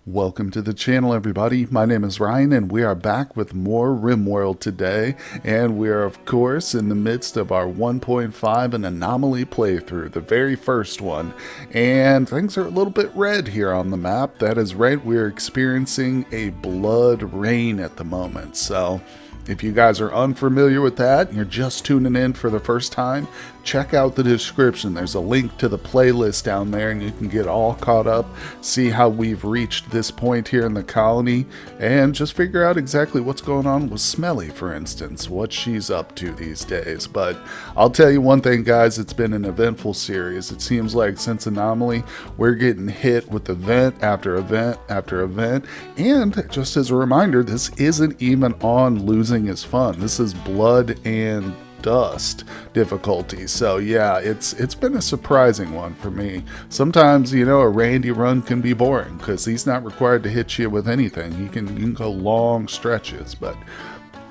Welcome to the channel, everybody. My name is Ryan, and we are back with more RimWorld today. And we are, of course, in the midst of our 1.5 and Anomaly playthrough, the very first one. And things are a little bit red here on the map. That is right, we're experiencing a blood rain at the moment. So if you guys are unfamiliar with that and you're just tuning in for the first time, check out the description. There's a link to the playlist down there and you can get all caught up, see how we've reached this point here in the colony, and just figure out exactly what's going on with Smelly, for instance, what she's up to these days. But I'll tell you one thing, guys, it's been an eventful series. It seems like since Anomaly, we're getting hit with event after event after event. And just as a reminder, this isn't even on losing is fun. This is blood and dust difficulty. So yeah, it's been a surprising one for me. Sometimes, you know, a Randy run can be boring because he's not required to hit you with anything. You can go long stretches, but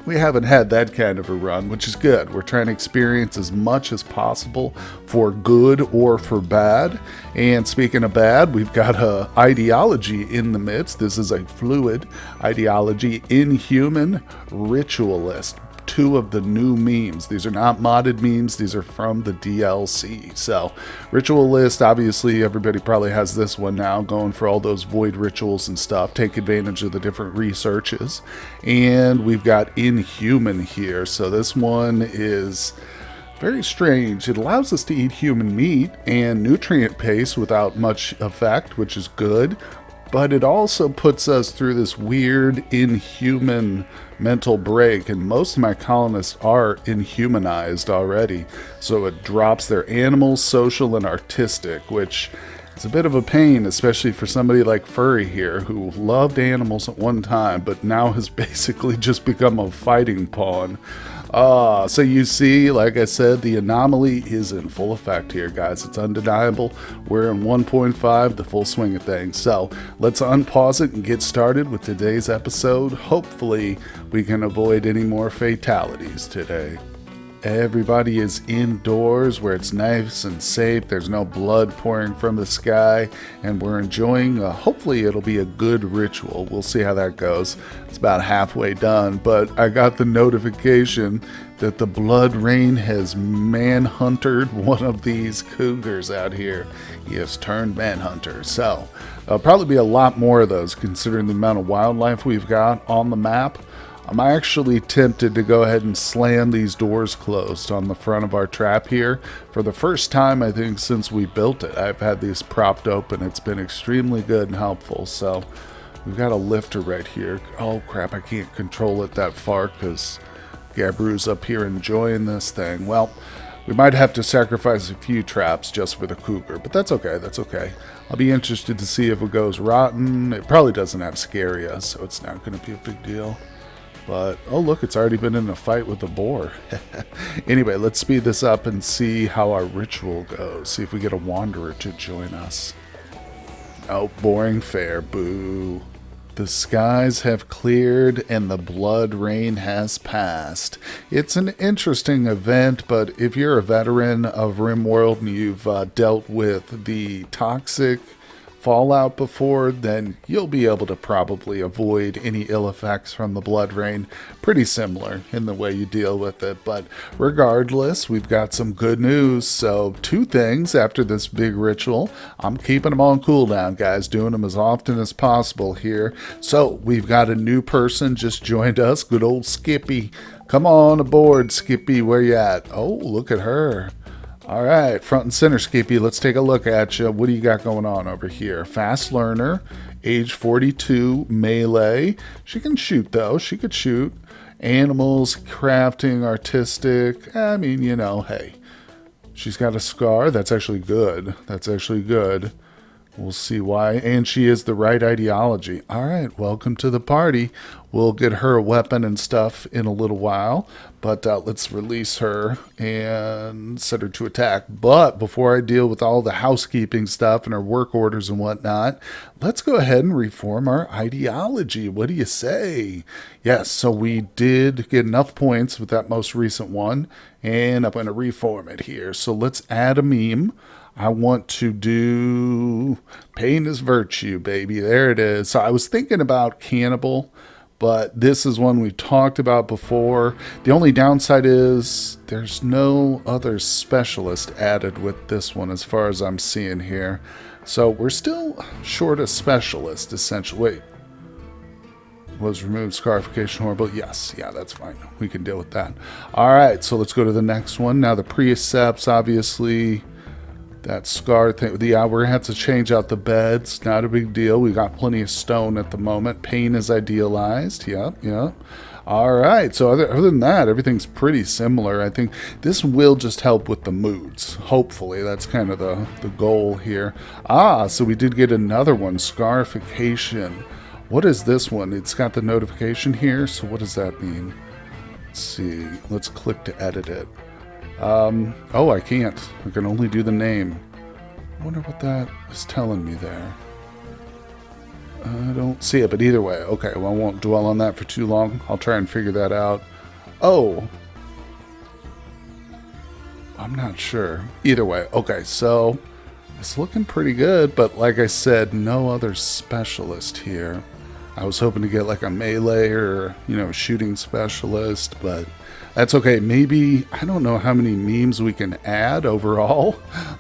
we haven't had that kind of a run, which is good. We're trying to experience as much as possible for good or for bad. And speaking of bad, we've got a ideology in the midst. This is a fluid ideology, inhuman ritualist. Two of the new memes. These are not modded memes. These are from the DLC. So, Ritualist, obviously everybody probably has this one now, going for all those void rituals and stuff. Take advantage of the different researches. And we've got Inhuman here. So this one is very strange. It allows us to eat human meat and nutrient paste without much effect, which is good. But it also puts us through this weird inhuman mental break, and most of my colonists are inhumanized already. So it drops their animal, social, and artistic, which is a bit of a pain, especially for somebody like Furry here, who loved animals at one time, but now has basically just become a fighting pawn. So you see, like I said, the anomaly is in full effect here, guys. It's undeniable. We're in 1.5, the full swing of things. So let's unpause it and get started with today's episode. Hopefully we can avoid any more fatalities today. Everybody is indoors where it's nice and safe. There's no blood pouring from the sky, and we're enjoying, hopefully it'll be a good ritual. We'll see how that goes. It's about halfway done, but I got the notification that the blood rain has manhuntered one of these cougars out here. He has turned manhunter. So there'll probably be a lot more of those considering the amount of wildlife we've got on the map. I'm actually tempted to go ahead and slam these doors closed on the front of our trap here. For the first time, I think, since we built it, I've had these propped open. It's been extremely good and helpful. So we've got a lifter right here. Oh crap, I can't control it that far because Gabru's up here enjoying this thing. Well, we might have to sacrifice a few traps just for the cougar, but that's okay, that's okay. I'll be interested to see if it goes rotten. It probably doesn't have Scaria, so it's not going to be a big deal. But, oh look, it's already been in a fight with the boar. Anyway, let's speed this up and see how our ritual goes. See if we get a wanderer to join us. Oh, boring fare, boo. The skies have cleared and the blood rain has passed. It's an interesting event, but if you're a veteran of RimWorld and you've dealt with the toxic Fallout before, then you'll be able to probably avoid any ill effects from the blood rain. Pretty similar in the way you deal with it, but regardless, we've got some good news. So two things after this big ritual. I'm keeping them on cooldown, guys, doing them as often as possible here. So we've got a new person just joined us, good old Skippy. Come on aboard, Skippy, where you at? Oh, look at her. All right, front and center, Skippy. Let's take a look at you. What do you got going on over here? Fast learner, age 42, melee. She can shoot, though. She could shoot. Animals, crafting, artistic. I mean, you know, hey. She's got a scar. That's actually good. That's actually good. We'll see why. And she is the right ideology. All right, welcome to the party. We'll get her a weapon and stuff in a little while. But let's release her and set her to attack. But before I deal with all the housekeeping stuff and her work orders and whatnot, let's go ahead and reform our ideology. What do you say? Yes, so we did get enough points with that most recent one. And I'm going to reform it here. So let's add a meme. I want to do pain is virtue, baby. There it is. So I was thinking about cannibal, but this is one we've talked about before. The only downside is there's no other specialist added with this one as far as I'm seeing here. So we're still short a specialist, essentially. Wait. Was removed scarification horrible? Yes, yeah, that's fine. We can deal with that. All right, so let's go to the next one. Now the precepts, obviously, that scar thing. Yeah, we're gonna have to change out the beds. Not a big deal. We got plenty of stone at the moment. Pain is idealized. Yep, yep. All right, so other than that, everything's pretty similar. I think this will just help with the moods. Hopefully, that's kind of the goal here. Ah, so we did get another one, scarification. What is this one? It's got the notification here, so what does that mean? Let's see. Let's click to edit it. Oh, I can't. I can only do the name. I wonder what that is telling me there. I don't see it, but either way. Okay, well, I won't dwell on that for too long. I'll try and figure that out. Oh. I'm not sure. Either way. Okay, so it's looking pretty good, but like I said, no other specialist here. I was hoping to get like a melee or, you know, shooting specialist, but that's okay. Maybe, I don't know how many memes we can add overall,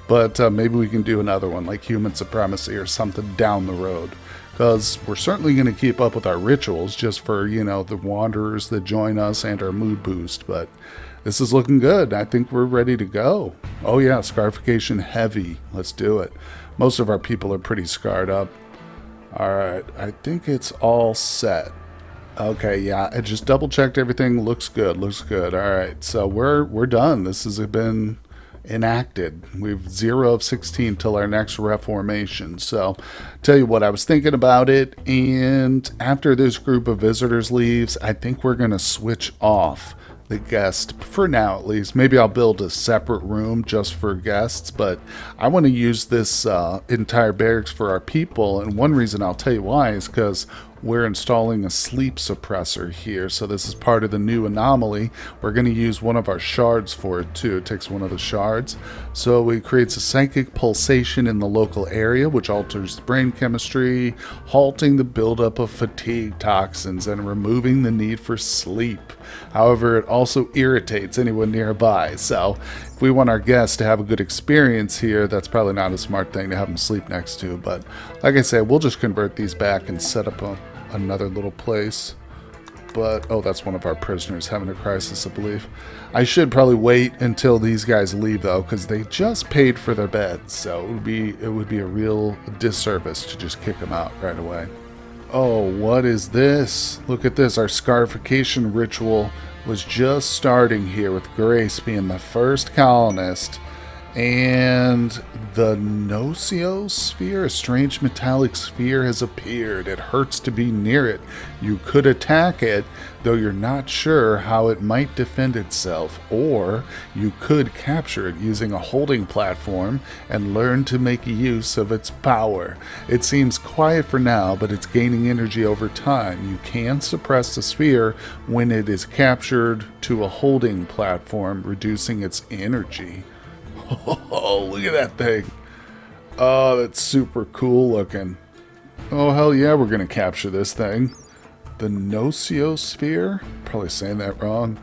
but maybe we can do another one like human supremacy or something down the road. Because we're certainly going to keep up with our rituals just for, you know, the wanderers that join us and our mood boost. But this is looking good. I think we're ready to go. Oh yeah, scarification heavy. Let's do it. Most of our people are pretty scarred up. Alright, I think it's all set. Okay, yeah, I just double checked everything. Looks good, looks good. Alright, so we're done. This has been enacted. We've 0 of 16 till our next reformation. So tell you what, I was thinking about it, and after this group of visitors leaves, I think we're gonna switch off the guest for now, at least. Maybe I'll build a separate room just for guests, but I want to use this entire barracks for our people, and one reason I'll tell you why is because we're installing a sleep suppressor here. So this is part of the new Anomaly. We're going to use one of our shards for it too. It takes one of the shards. So it creates a psychic pulsation in the local area, which alters the brain chemistry, halting the buildup of fatigue toxins and removing the need for sleep. However, it also irritates anyone nearby. So if we want our guests to have a good experience here, that's probably not a smart thing to have them sleep next to. But like I said, we'll just convert these back and set up another little place. But oh, that's one of our prisoners having a crisis, I believe. I should probably wait until these guys leave though, because they just paid for their beds, so it would be a real disservice to just kick them out right away. Oh, what is this? Look at this. Our scarification ritual was just starting here with Grace being the first colonist. And the noiosphere, a strange metallic sphere, has appeared. It hurts to be near it. You could attack it, though you're not sure how it might defend itself. Or you could capture it using a holding platform and learn to make use of its power. It seems quiet for now, but it's gaining energy over time. You can suppress the sphere when it is captured to a holding platform, reducing its energy. Oh, look at that thing. Oh, that's super cool looking. Oh, hell yeah, we're going to capture this thing. The noiosphere? Probably saying that wrong.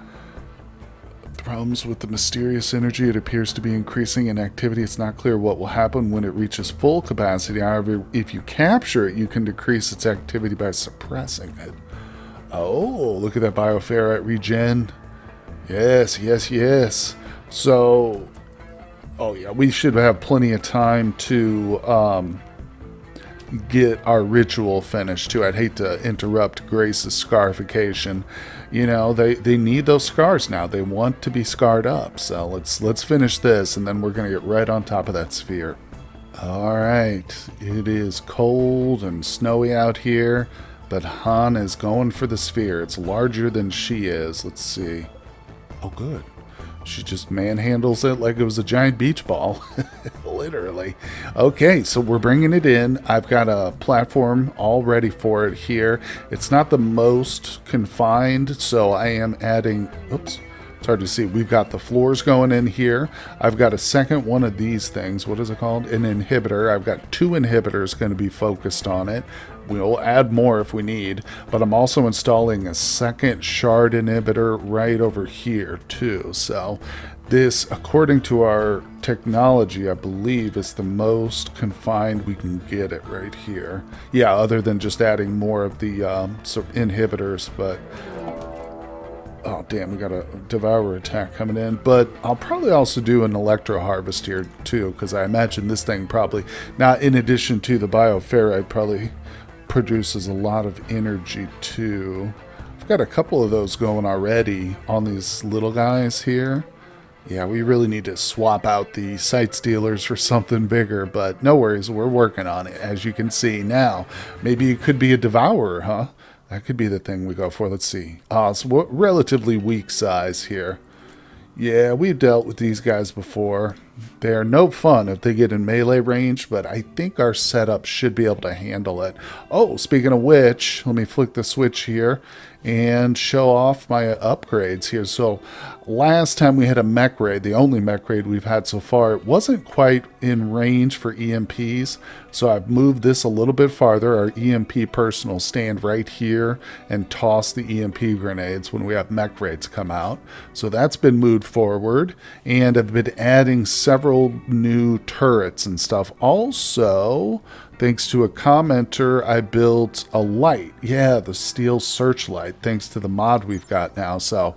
The problems with the mysterious energy. It appears to be increasing in activity. It's not clear what will happen when it reaches full capacity. However, if you capture it, you can decrease its activity by suppressing it. Oh, look at that bioferrite regen. Yes, yes, yes. So... oh yeah, we should have plenty of time to get our ritual finished too. I'd hate to interrupt Grace's scarification. You know, they need those scars now. They want to be scarred up. So let's finish this, and then we're gonna get right on top of that sphere. All right, it is cold and snowy out here, but Han is going for the sphere. It's larger than she is. Let's see. Oh, good. She just manhandles it like it was a giant beach ball. Literally. Okay, so we're bringing it in. I've got a platform all ready for it here. It's not the most confined, so I am adding... oops. It's hard to see. We've got the floors going in here. I've got a second one of these things. What is it called? An inhibitor. I've got 2 inhibitors going to be focused on it. We'll add more if we need, but I'm also installing a second shard inhibitor right over here too. So this, according to our technology, I believe is the most confined we can get it right here. Yeah, other than just adding more of the inhibitors, but oh damn, we got a devourer attack coming in. But I'll probably also do an electro harvest here too, because I imagine this thing probably, now in addition to the bioferrite, probably produces a lot of energy too. I've got a couple of those going already on these little guys here. Yeah, we really need to swap out the sight stealers for something bigger, but no worries, we're working on it, as you can see now. Maybe it could be a devourer, huh? That could be the thing we go for. Let's see. It's relatively weak size here. Yeah, we've dealt with these guys before. They're no fun if they get in melee range, but I think our setup should be able to handle it. Oh, speaking of which, let me flick the switch here and show off my upgrades here. So last time we had a mech raid, the only mech raid we've had so far, it wasn't quite in range for EMPs. So I've moved this a little bit farther. Our EMP person will stand right here and toss the EMP grenades when we have mech raids come out. So that's been moved forward, and I've been adding several new turrets and stuff. Also, thanks to a commenter, I built a light. Yeah, the steel searchlight, thanks to the mod we've got now. So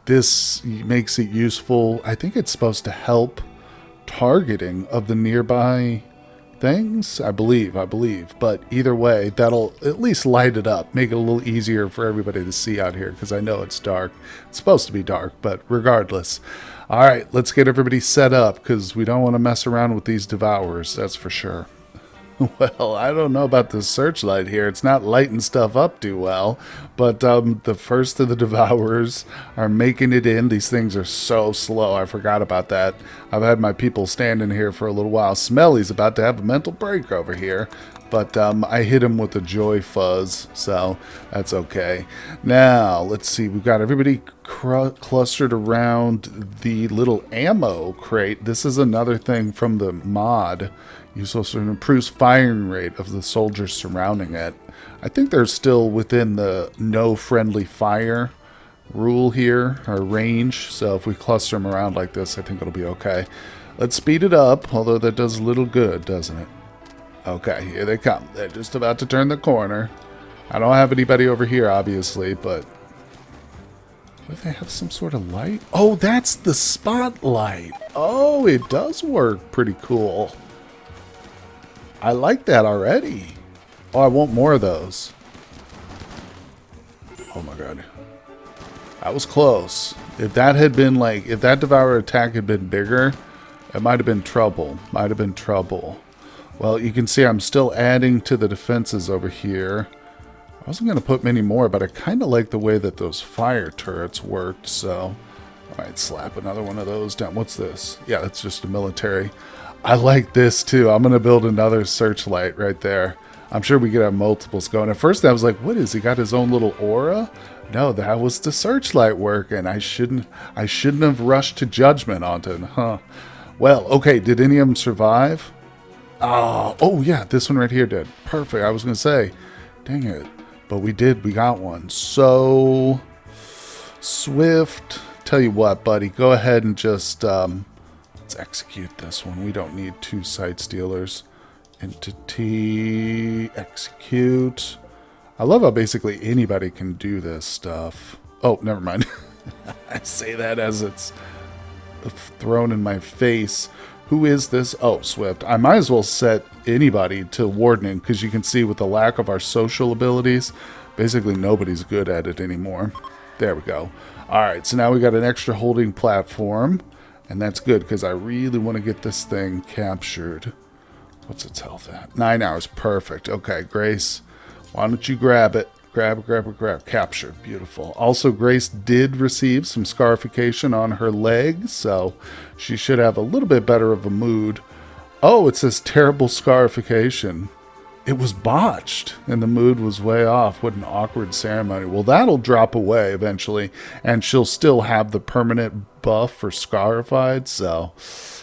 this makes it useful. I think it's supposed to help targeting of the nearby things, I believe. But either way, that'll at least light it up, make it a little easier for everybody to see out here, because I know it's dark. It's supposed to be dark, but regardless. All right, let's get everybody set up, because we don't want to mess around with these devourers, that's for sure. Well, I don't know about the searchlight here. It's not lighting stuff up too well. But the first of the devourers are making it in. These things are so slow. I forgot about that. I've had my people standing here for a little while. Smelly's about to have a mental break over here. But I hit him with a joy fuzz, so that's okay. Now, let's see. We've got everybody clustered around the little ammo crate. This is another thing from the mod. Useful to improve firing rate of the soldiers surrounding it. I think they're still within the no friendly fire rule here, or range. So if we cluster them around like this, I think it'll be okay. Let's speed it up, although that does little good, doesn't it? Okay, here they come. They're just about to turn the corner. I don't have anybody over here, obviously, but do they have some sort of light? Oh, that's the spotlight. Oh, it does work pretty cool. I like that already. Oh, I want more of those. Oh my god. That was close. If that had been like, if that devourer attack had been bigger, it might have been trouble. Might have been trouble. Well, you can see I'm still adding to the defenses over here. I wasn't going to put many more, but I kind of like the way that those fire turrets worked, so I might slap another one of those down. What's this? Yeah, that's just a military. I like this too. I'm going to build another searchlight right there. I'm sure we could have multiples going. At first I was like, what is he got his own little aura? No, that was the searchlight working. I shouldn't have rushed to judgment on it, huh? Well, okay, did any of them survive? Oh yeah, this one right here did. Perfect. I was going to say, dang it. But we did, we got one. So, Swift, tell you what, buddy, go ahead and just, let's execute this one. We don't need 2 sight stealers. Entity, execute. I love how basically anybody can do this stuff. Oh, never mind. I say that as it's thrown in my face. Who is this? Oh, Swift. I might as well set anybody to wardening, because you can see with the lack of our social abilities, basically nobody's good at it anymore. There we go. Alright, so now we got an extra holding platform, and that's good because I really want to get this thing captured. What's its health at? 9 hours. Perfect. Okay, Grace, why don't you grab it? Grab. Capture. Beautiful. Also, Grace did receive some scarification on her leg, so she should have a little bit better of a mood. Oh, it says terrible scarification. It was botched, and the mood was way off. What an awkward ceremony. Well, that'll drop away eventually, and she'll still have the permanent buff for Scarified, so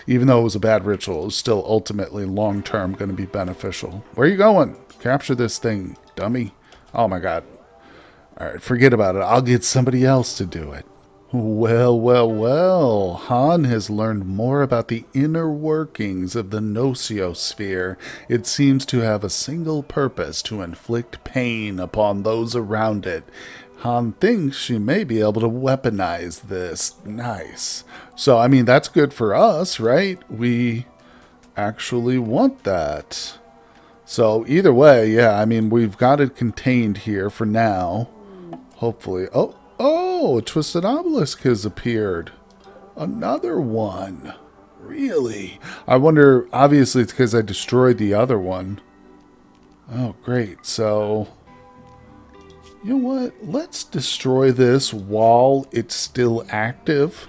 even though it was a bad ritual, it was still ultimately long-term going to be beneficial. Where are you going? Capture this thing, dummy. Oh my god. Alright, forget about it. I'll get somebody else to do it. Well, well, well. Han has learned more about the inner workings of the noiosphere. It seems to have a single purpose: to inflict pain upon those around it. Han thinks she may be able to weaponize this. Nice. So, I mean, that's good for us, right? We actually want that. So, either way, yeah, I mean, we've got it contained here for now. Hopefully. Oh, a Twisted Obelisk has appeared. Another one. Really? I wonder, obviously it's because I destroyed the other one. Oh, great. So, you know what? Let's destroy this while it's still active.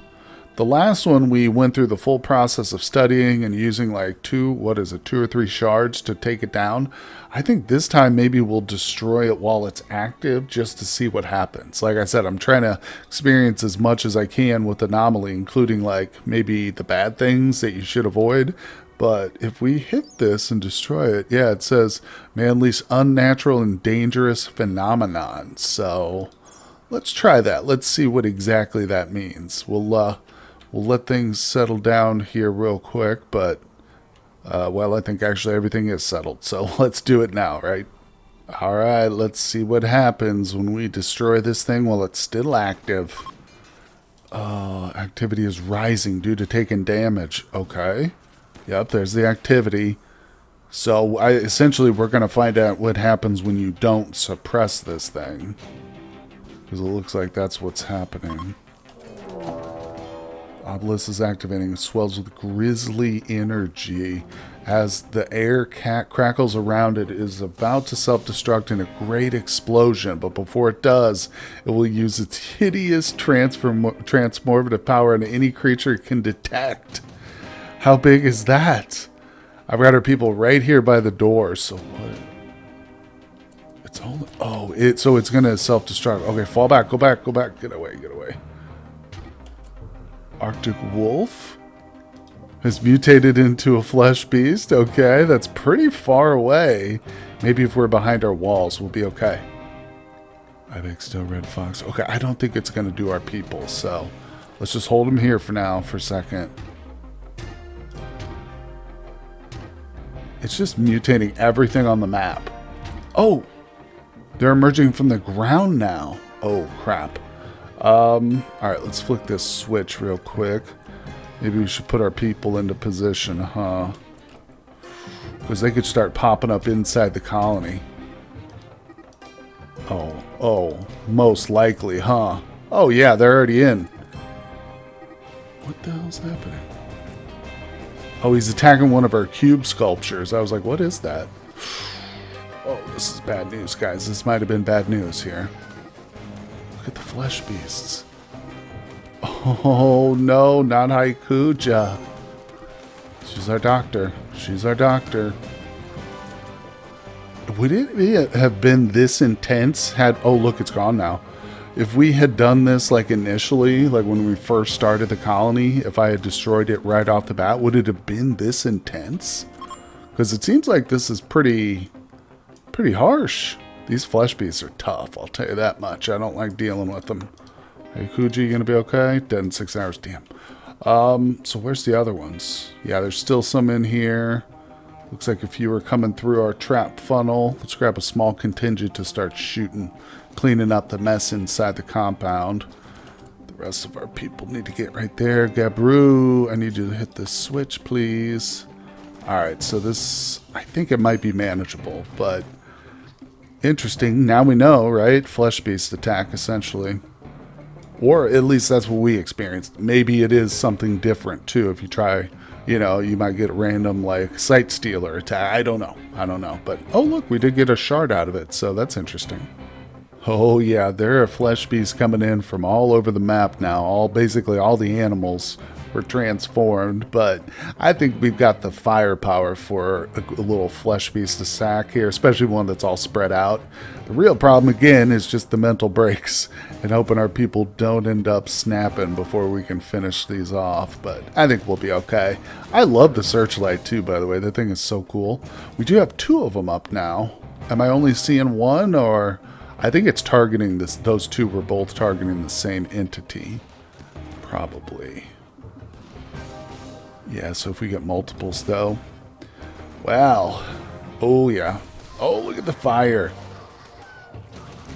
The last one, we went through the full process of studying and using like two or three shards to take it down. I think this time maybe we'll destroy it while it's active just to see what happens. Like I said, I'm trying to experience as much as I can with Anomaly, including like maybe the bad things that you should avoid. But if we hit this and destroy it, yeah, it says may unleash unnatural and dangerous phenomenon. So let's try that. Let's see what exactly that means. We'll let things settle down here real quick, but, well, I think actually everything is settled, so let's do it now, right? Alright, let's see what happens when we destroy this thing while it's still active. Activity is rising due to taking damage. Okay. Yep, there's the activity. So, essentially, we're going to find out what happens when you don't suppress this thing. Because it looks like that's what's happening. Obelisk is activating, swells with grisly energy. As the air crackles around it, it is about to self-destruct in a great explosion. But before it does, it will use its hideous transformative power on any creature it can detect. How big is that? I've got our people right here by the door. So what? It's only... Oh, so it's going to self-destruct. Okay, fall back, go back, go back. Get away, get away. Arctic wolf has mutated into a flesh beast. Okay, that's pretty far away. Maybe if we're behind our walls, we'll be okay. Ibex, still red fox. Okay, I don't think it's going to do our people, so let's just hold them here for now for a second. It's just mutating everything on the map. Oh, they're emerging from the ground now. Oh, crap. Alright, let's flick this switch real quick. Maybe we should put our people into position, huh? Because they could start popping up inside the colony. Oh, most likely, huh? Oh yeah, they're already in. What the hell's happening? Oh, he's attacking one of our cube sculptures. I was like, what is that? Oh, this is bad news, guys. This might have been bad news here. Look at the flesh beasts. Oh, no, not Haikuja. She's our doctor. She's our doctor. Would it have been this intense had... Oh, look, it's gone now. If we had done this, like, initially, like when we first started the colony, if I had destroyed it right off the bat, would it have been this intense? Because it seems like this is pretty harsh. These flesh beasts are tough, I'll tell you that much. I don't like dealing with them. Hey, Kuji, you gonna be okay? Dead in 6 hours, damn. So where's the other ones? Yeah, there's still some in here. Looks like a few are coming through our trap funnel. Let's grab a small contingent to start shooting, cleaning up the mess inside the compound. The rest of our people need to get right there. Gabru, I need you to hit this switch, please. Alright, so this, I think it might be manageable, but... Interesting. Now we know, right? Flesh beast attack, essentially. Or at least that's what we experienced. Maybe it is something different, too. If you try, you know, you might get a random, like, sight stealer attack. I don't know. I don't know. But, oh, look, we did get a shard out of it, so that's interesting. Oh, yeah, there are flesh beasts coming in from all over the map now. Basically, all the animals we're transformed, but I think we've got the firepower for a little flesh beast to sack here, especially one that's all spread out. The real problem, again, is just the mental breaks and hoping our people don't end up snapping before we can finish these off, but I think we'll be okay. I love the searchlight too, by the way. That thing is so cool. We do have 2 of them up now. Am I only seeing one, or I think it's targeting this? Those 2 were both targeting the same entity. Probably. Yeah, so if we get multiples, though. Wow. Oh, yeah. Oh, look at the fire.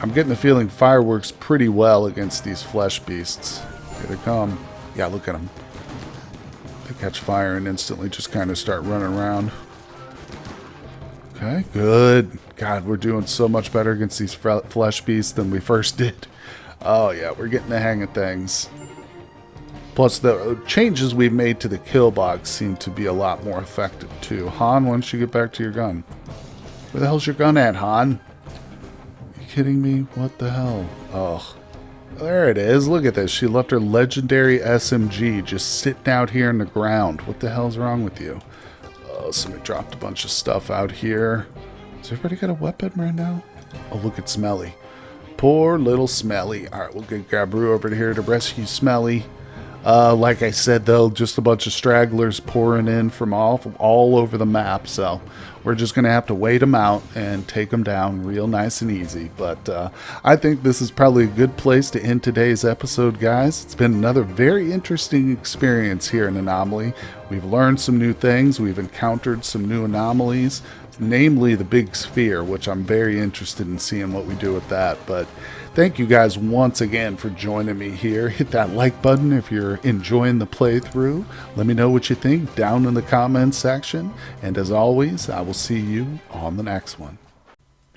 I'm getting the feeling fire works pretty well against these flesh beasts. Here they come. Yeah, look at them. They catch fire and instantly just kind of start running around. Okay, good. God, we're doing so much better against these flesh beasts than we first did. Oh, yeah, we're getting the hang of things. Plus, the changes we've made to the kill box seem to be a lot more effective, too. Han, why don't you get back to your gun? Where the hell's your gun at, Han? Are you kidding me? What the hell? Oh, there it is. Look at this. She left her legendary SMG just sitting out here in the ground. What the hell's wrong with you? Oh, somebody dropped a bunch of stuff out here. Has everybody got a weapon right now? Oh, look at Smelly. Poor little Smelly. All right, we'll get Gabru over here to rescue Smelly. Like I said, though, just a bunch of stragglers pouring in from all over the map, so we're just going to have to wait them out and take them down real nice and easy. But I think this is probably a good place to end today's episode, guys. It's been another very interesting experience here in Anomaly. We've learned some new things. We've encountered some new anomalies, namely the big sphere, which I'm very interested in seeing what we do with that. But thank you guys once again for joining me here. Hit that like button if you're enjoying the playthrough. Let me know what you think down in the comments section. And as always, I will see you on the next one.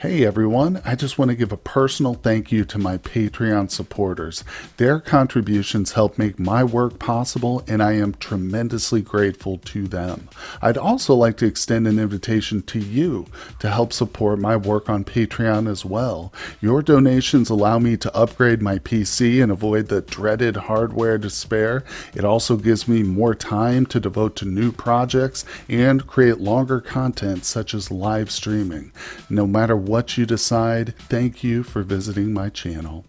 Hey everyone, I just want to give a personal thank you to my Patreon supporters. Their contributions help make my work possible, and I am tremendously grateful to them. I'd also like to extend an invitation to you to help support my work on Patreon as well. Your donations allow me to upgrade my PC and avoid the dreaded hardware despair. It also gives me more time to devote to new projects and create longer content such as live streaming. No matter what you decide, thank you for visiting my channel.